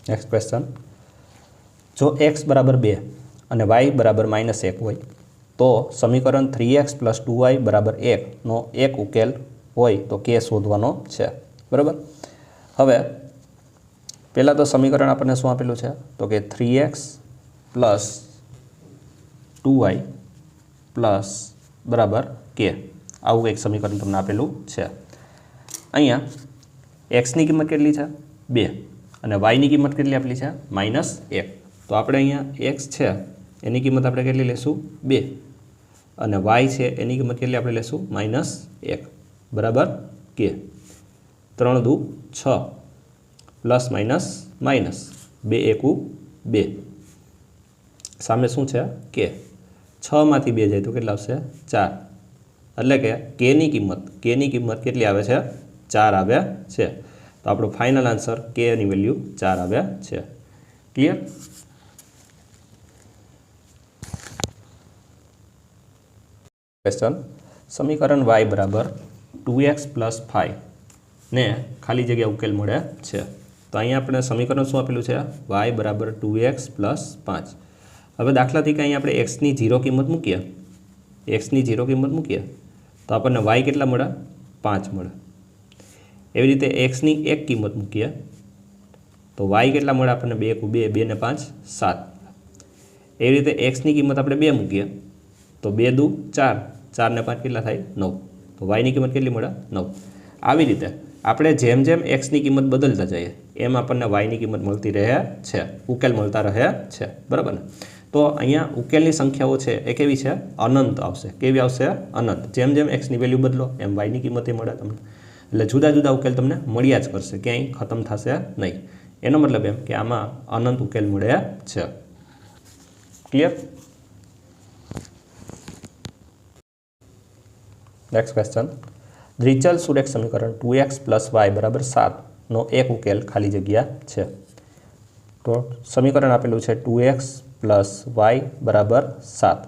Next question, जो x बराबर 2 અને y बराबर -1 હોય તો સમીકરણ 3x + 2y બરાબર 1 નો એક ઉકેલ હોય તો કે શોધવાનો છે। બરાબર, હવે પહેલાં તો સમીકરણ આપણને શું આપેલું છે તો કે 3x + 2y બરાબર k, આવું એક સમીકરણ તમને આપેલું છે। અહીંયા x ની કિંમત કેટલી છે 2 અને y ની કિંમત કેટલી આપેલી છે -1, તો આપણે અહીંયા x છે એની કિંમત આપણે કેટલી લેશું 2 અને y છે એની કિંમત કેટલી આપણે લેશું -1 બરાબર k। 3 દુ 6 પ્લસ માઇનસ માઇનસ 2 એકુ 2, સામે શું છે k, 6 માંથી 2 જાય તો કેટલા આવશે 4, એટલે કે k ની કિંમત કેટલી આવે છે 4 આવે છે। તો આપણો ફાઇનલ આન્સર k ની વેલ્યુ 4 આવે છે। ક્લિયર? क्वेश्चन, समीकरण y बराबर 2x + 5 ने खाली जगह उकेल मळे छे। तो अहीं आपणे समीकरण शुं आपेलुं छे y बराबर 2x + 5। हवे दाखला थी कि अहीं आपणे x ની 0 કિંમત મૂકીએ, x ની 0 કિંમત મૂકીએ तो आपणे y કેટલા મળે 5 મળે। एवी रीते x ની 1 કિંમત મૂકીએ तो y કેટલા મળે આપણને 2 એકુ 2, 2 ને 5 7। एवी रीते x ની કિંમત આપણે 2 મૂકીએ तो 2 दू 4, 4 ने 5 કેટલા થાય 9, तो y ની કિંમત કેટલી મળે 9। આવી રીતે આપણે જેમ જેમ x ની કિંમત બદલતા જઈએ એમ આપણને y ની કિંમત મળતી રહે છે, ઉકેલ મળતા રહે છે। બરાબર ને? તો અહીંયા ઉકેલની સંખ્યાઓ છે એ કેવી છે અનંત આવશે। કેવી આવશે અનંત। જેમ જેમ x ની વેલ્યુ બદલો એમ y ની કિંમત મળે તમને, એટલે જુદા જુદા ઉકેલ તમને મળ્યા જ કરશે, ક્યાંય ખતમ થશે નહીં। એનો મતલબ એમ કે આમાં અનંત ઉકેલ મળે છે। ક્લિયર? नेक्स्ट क्वेश्चन, द्विचल सुरेख समीकरण 2x + y बराबर 7 नो एक उकेल खाली जग्या है। तो समीकरण आपेलू है 2x + y बराबर 7।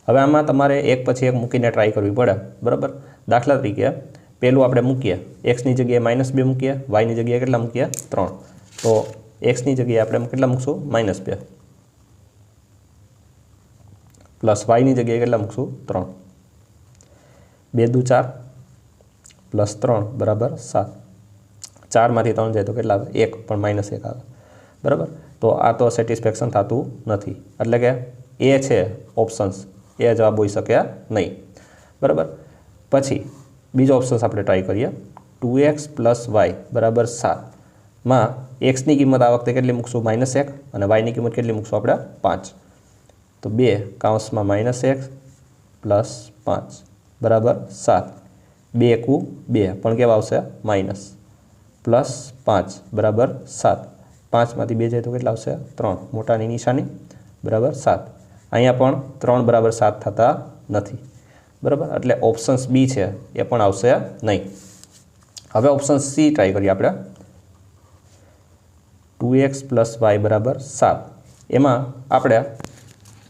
हवे आमां तमारे एक पछी एक मूकीने ट्राय करवी पड़े। बराबर, दाखला तरीके पहेलुं आपणे मूकीए, x ની જગ્યાએ -2 મૂકીએ, y ની જગ્યાએ કેટલા મૂકીએ 3, तो x ની જગ્યાએ આપણે કેટલા મૂકશું -2 પ્લસ y ની જગ્યાએ કેટલા મૂકશું 3, 2 દુ 4 प्लस 3 बराबर 7, 4 में 3 जाए तो के 1 पण -1 आवे। बराबर, तो आ तो सेटिस्फेक्शन थતું નથી, એટલે કે ए है ऑप्शन्स ए जवाब होई शके नहीं। बराबर, पछी बीजो ऑप्शन्स आपणे ट्राय करिए। 2x + y बराबर 7 में x ની કિંમત आ वखते કેટલી મૂકશું -1 અને y ની કિંમત કેટલી મૂકશું આપણે 5, तो 2 કૌંસમાં -1 + 5 बराबर 7, 2 एकू 2 पण केवा आवशे माइनस, प्लस 5 बराबर 7, 5 मांथी 2 जाए तो केटला आवशे 3, मोटानी निशानी बराबर 7। अहींया पण 3 बराबर 7 थता नथी। बराबर, एटले ऑप्शन्स बी छे ए पण आवशे नहीं। हवे ऑप्शन सी ट्राय करीए आपणे। 2x + y बराबर 7 एमां आपणे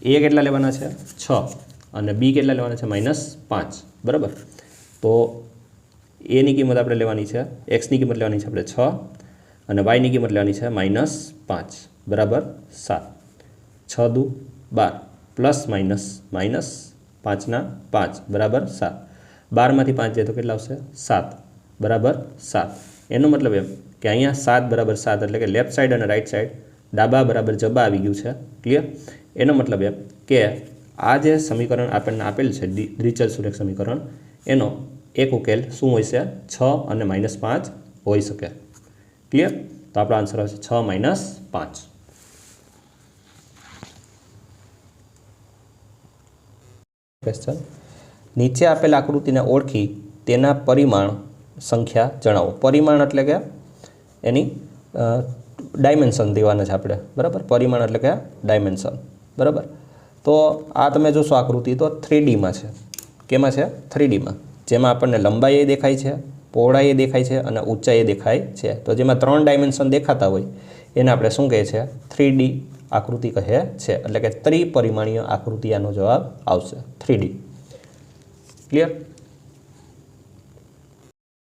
ए केटला लेवाना छे 6 અને बी કેટલા લેવાના છે -5। બરાબર, તો ए ની કિંમત આપણે લેવાની છે, x ની કિંમત લેવાની છે આપણે 6 અને y ની કિંમત લેવાની છે -5 બરાબર 7। 6 દુ 12 પ્લસ માઇનસ માઇનસ 5 ના 5 બરાબર 7, 12 માંથી 5 જાય તો કેટલા આવશે 7 બરાબર 7। એનો મતલબ એમ કે અહીંયા 7 બરાબર 7 એટલે કે લેફ્ટ સાઈડ અને રાઈટ સાઈડ ડાબા બરાબર જબા આવી ગયું છે। ક્લિયર? એનો મતલબ એમ કે आ जे समीकरण आपने आपेल है द्विचल सुरेख समीकरण एनो एक उकेल शुं होय छे 6 અને -5 होई शके। क्लियर? तो आपणो आंसर आवशे 6 - 5। क्वेश्चन, नीचे आपेल आकृतिने ओळखी तेना परिमाण संख्या जणावो। परिमाण एटले के एनी डायमेन्शन देवाना छे आपणे। बराबर, परिमाण एटले के डायमेन्शन। बराबर, तो आ तमे जोशो आकृति तो 3D में है। केमां छे 3D में, जेमां आपने लंबाई देखाय छे, पहोळाई देखाय छे अने ऊंचाई देखाय छे। तो जेमां 3 डायमेन्शन देखाता होय एने आपणे शुं कहे छे 3D आकृति कहे छे, એટલે કે ત્રિપરિમાણીય આકૃતિ આનો જવાબ આવશે 3D। ક્લિયર?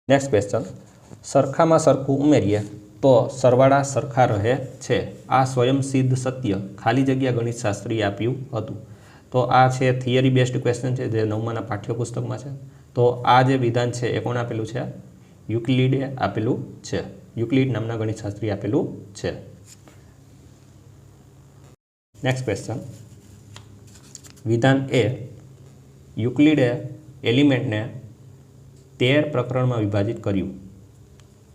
नेक्स्ट क्वेश्चन, सरखामां सरखुं उमेरीए તો સરવાળા સરખા રહે છે। આ સ્વયંસિદ્ધ સત્ય ખાલી જગ્યા ગણિતશાસ્ત્રીએ આપ્યું હતું। તો આ છે થિયરી બેસ્ડ ક્વેશ્ચન છે જે 9માના પાઠ્યપુસ્તકમાં છે। તો આ જે વિધાન છે એ કોણે આપેલું છે? યુક્લિડે આપેલું છે। યુક્લિડ નામના ગણિતશાસ્ત્રીએ આપેલું છે। નેક્સ્ટ ક્વેશ્ચન, વિધાન એ યુક્લિડે એલિમેન્ટને 13 પ્રકરણમાં વિભાજિત કર્યું।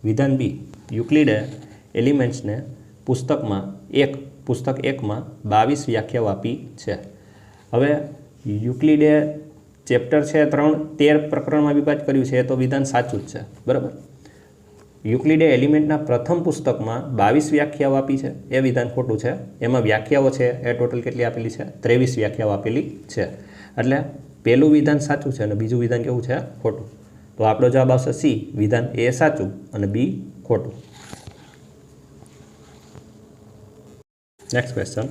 વિધાન બી યુક્લિડે એલિમેન્ટ્સને પુસ્તક 1માં 22 વ્યાખ્યાઓ આપી છે। હવે યુક્લિડે ચેપ્ટર છે 13 પ્રકરણમાં વિભાજિત કર્યું છે તો વિધાન સાચું જ છે, બરાબર। યુક્લિડે એલિમેન્ટના પ્રથમ પુસ્તકમાં 22 વ્યાખ્યાઓ આપી છે એ વિધાન ખોટું છે। એમાં વ્યાખ્યાઓ છે એ ટોટલ કેટલી આપેલી છે? 23 વ્યાખ્યાઓ આપેલી છે। એટલે પહેલું વિધાન સાચું છે અને બીજું વિધાન કેવું છે? ખોટું। તો આપણો જવાબ આવશે સી, વિધાન એ સાચું અને બી ખોટું। નેક્સ્ટ ક્વેશ્ચન,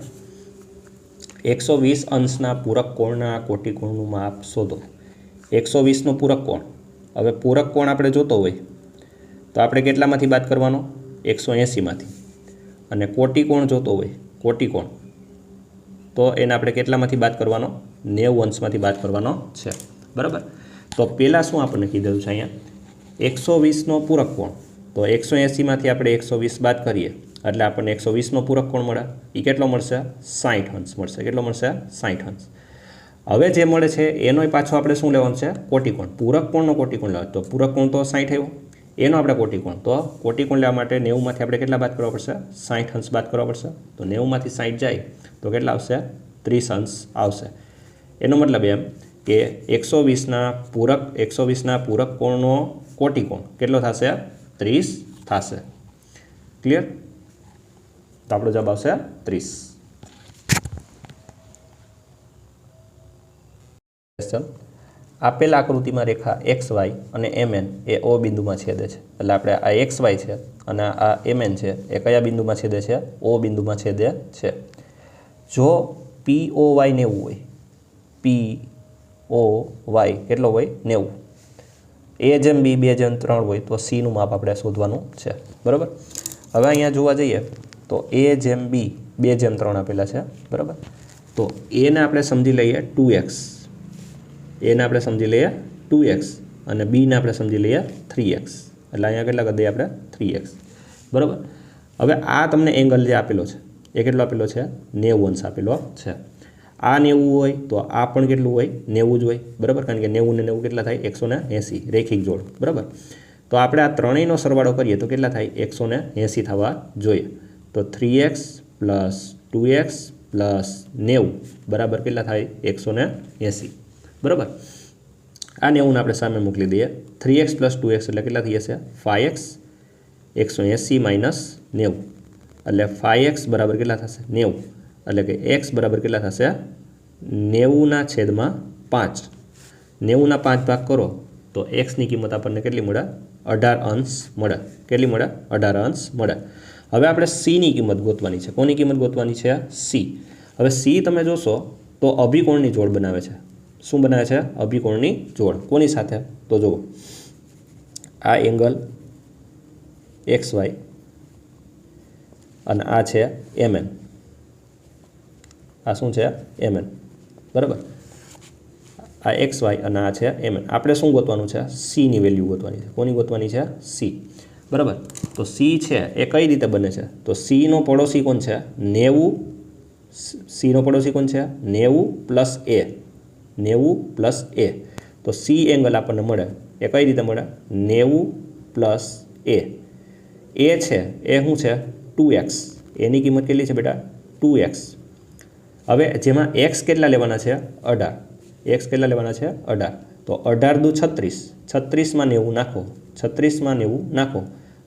120 અંશના પૂરક કોણના કોટિકોણનું માપ શોધો। 120નો પૂરક કોણ, હવે પૂરક કોણ આપણે જોતો હોય તો આપણે કેટલામાંથી બાદ કરવાનો? 180માંથી। અને કોટિકોણ જોતો હોય, કોટિકોણ, તો એને આપણે કેટલામાંથી બાદ કરવાનો? 90 અંશમાંથી બાદ કરવાનો છે, બરાબર। તો પહેલાં શું આપણને કીધેલું છે અહીંયા? 120નો પૂરક કોણ, તો 180માંથી આપણે 120 બાદ કરીએ એટલે આપણને 120નો પૂરક કોણ મળે। એ કેટલો મળશે? 60 અંશ મળશે। કેટલો મળશે? 60 અંશ। હવે જે મળે છે એનોય પાછો આપણે શું લેવાનું છે? કોટિકોણ। પૂરક કોણનો કોટિકોણ લેવાનો, તો પૂરક કોણ તો 60 આવ્યો, એનો આપણે કોટિકોણ, તો કોટિકોણ લેવા માટે 90માંથી આપણે કેટલા બાદ કરવા પડશે? 60 અંશ બાદ કરવા પડશે। તો 90માંથી 60 જાય તો કેટલા આવશે? 30 અંશ આવશે। એનો મતલબ એમ કે 120ના પૂરક કોણનો કોટિકોણ કેટલો થશે? 30 થશે। ક્લિયર? તો આપણો જવાબ આવશે 30। ક્વેશ્ચન, આપેલ આકૃતિમાં રેખા XY અને MN એ O બિંદુમાં છેદે છે। એટલે આપણે આ XY છે અને આ MN છે એ કયા બિંદુમાં છેદે છે? O બિંદુમાં છેદે છે। જો POY 90 હોય, POY કેટલો હોય? 90, A/B 2/3 હોય તો C નું માપ આપણે શોધવાનું છે, બરાબર। હવે અહીંયા જોવા જઈએ તો A/B 2/3 આપેલા છે, બરાબર। તો એને આપણે સમજી લઈએ 2x, એને આપણે સમજી લઈએ 2x અને બીને આપણે સમજી લઈએ 3x। એટલે અહીંયા કેટલા કરી દઈએ આપણે? 3x, બરાબર। હવે આ તમને એંગલ જે આપેલો છે એ કેટલો આપેલો છે? 90 અંશ આપેલો છે। આ 90 હોય તો આ પણ કેટલું હોય? 90 જ હોય, બરાબર। કારણ કે 90 ને 90 કેટલા થાય? 180, રેખિક જોડ, બરાબર। તો આપણે આ ત્રણેયનો સરવાળો કરીએ તો કેટલા થાય? 180 થવા જોઈએ। તો 3x + 2x + 90 બરાબર કેટલા થાય? 180, બરાબર। આ 90ને આપણે સામે મોકલી દઈએ। 3x + 2x એટલે કેટલા થઈ જશે? 5x, 180 - 90 એટલે 5x બરાબર કેટલા થશે? 90, એટલે કે x બરાબર કેટલા થશે? 90/5। 90ના 5 ભાગ કરો તો xની કિંમત આપણને કેટલી મળે? 18 અંશ મળે। કેટલી મળે? 18 અંશ મળે। હવે આપણે cની કિંમત ગોતવાની છે। કોની કિંમત ગોતવાની છે? c। હવે c તમે જોશો તો અભિકોણની જોડ બનાવે છે। શું બનાવે છે? અભિકોણની જોડ। કોની સાથે? તો જુઓ, આ એંગલ XY અને આ છે MN। આ શું છે? MN, બરાબર। આ XY અને આ છે MN। આપણે શું ગોતવાનું છે? c ની વેલ્યુ ગોતવાની છે। કોની ગોતવાની છે? c, બરાબર। તો c છે એ કઈ રીતે બને છે? તો c નો પડોશી કોણ છે? 90। c નો પડોશી કોણ છે? 90 + a, 90 + a। તો c એંગલ આપણને મળે એ કઈ રીતે મળે? 90 + a। a છે એ શું છે? 2x, એની કિંમત કેટલી છે બેટા? 2x। હવે જેમાં x કેટલા લેવાના છે? 18, x કેટલા લેવાના છે? 18। તો 18 દુ 36, 36માં 90 નાખો, 36માં 90 નાખો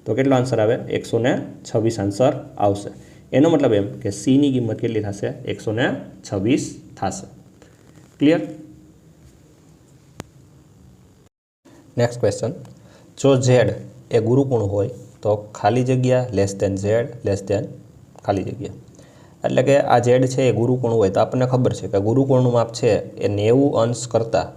તો કેટલો આન્સર આવે? 126 આન્સર આવશે। એનો મતલબ એમ કે c ની કિંમત કેટલી થશે? 126 થશે। ક્લિયર? નેક્સ્ટ ક્વેશ્ચન, જો z એ ગુરુકોણ હોય તો ખાલી જગ્યા z ખાલી જગ્યા, એટલે કે આ z છે એ ગુરુકોણ હોય તો આપણને ખબર છે કે ગુરુકોણનું માપ છે એ 90 અંશ કરતાં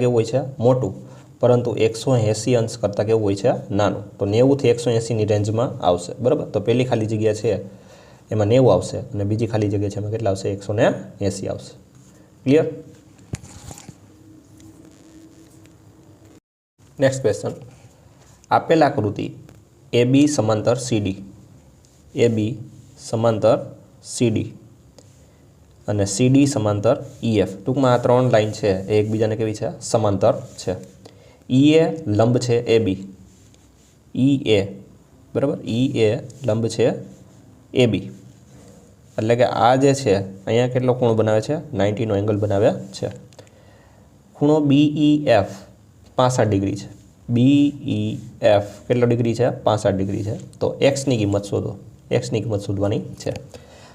કેવું હોય છે? મોટું પરંતુ 180 અંશ કરતાં કેવું હોય છે નાનું. તો 90 થી 180ની રેન્જમાં આવશે. બરાબર. તો પહેલી ખાલી જગ્યા છે એમાં 90 આવશે અને બીજી ખાલી જગ્યા છે એમાં કેટલા આવશે 180 આવશે. ક્લિયર? Next question. આપેલ આકૃતિ AB સમાંતર CD, AB સમાંતર CD અને CD સમાંતર EF. ટૂંકમાં આ ત્રણ લાઈન છે એ એકબીજાને કેવી છે સમાંતર છે. EA લંબ છે AB, EA બરાબર, EA લંબ છે AB, એટલે કે આ જે છે અહીંયા કેટલો ખૂણો બનાવે છે 90નો એંગલ બનાવે છે. ખૂણો BEF 65 ડિગ્રી છે. BEF કેટલો ડિગ્રી છે 65 ડિગ્રી છે. તો એક્સની કિંમત શોધો, એક્સની કિંમત શોધવાની છે.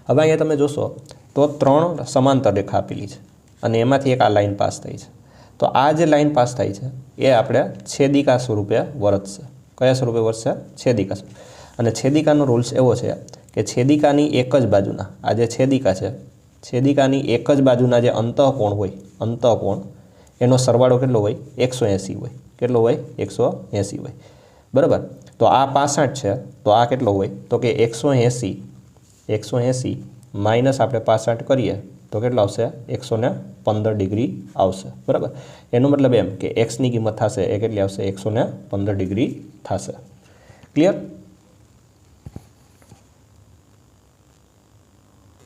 હવે અહીંયા તમે જોશો તો ત્રણ સમાંતર રેખા આપેલી છે અને એમાંથી એક આ લાઈન પાસ થઈ છે. તો આ જે લાઈન પાસ થાય છે એ આપણે છેદિકા સ્વરૂપે વર્તશે. કયા સ્વરૂપે વર્તશે? છેદિકા સ્વરૂપે. અને છેદિકાનો રૂલ્સ એવો છે કે છેદિકાની એક જ બાજુના આ જે છેદિકા છે, છેદિકાની એક જ બાજુના જે અંતઃકોણ હોય, અંતઃકોણ એનો સરવાળો કેટલો હોય 180 હોય. કેટલો હોય 180 હોય. બરાબર. તો આ 65 છે તો આ કેટલો હોય તો કે 180 માઇનસ આપણે 65 કરીએ તો કેટલો આવશે 115 ડિગ્રી આવશે. બરાબર. એનો મતલબ એમ કે એક્સની કિંમત થશે એ કેટલી આવશે 115 ડિગ્રી થશે. ક્લિયર?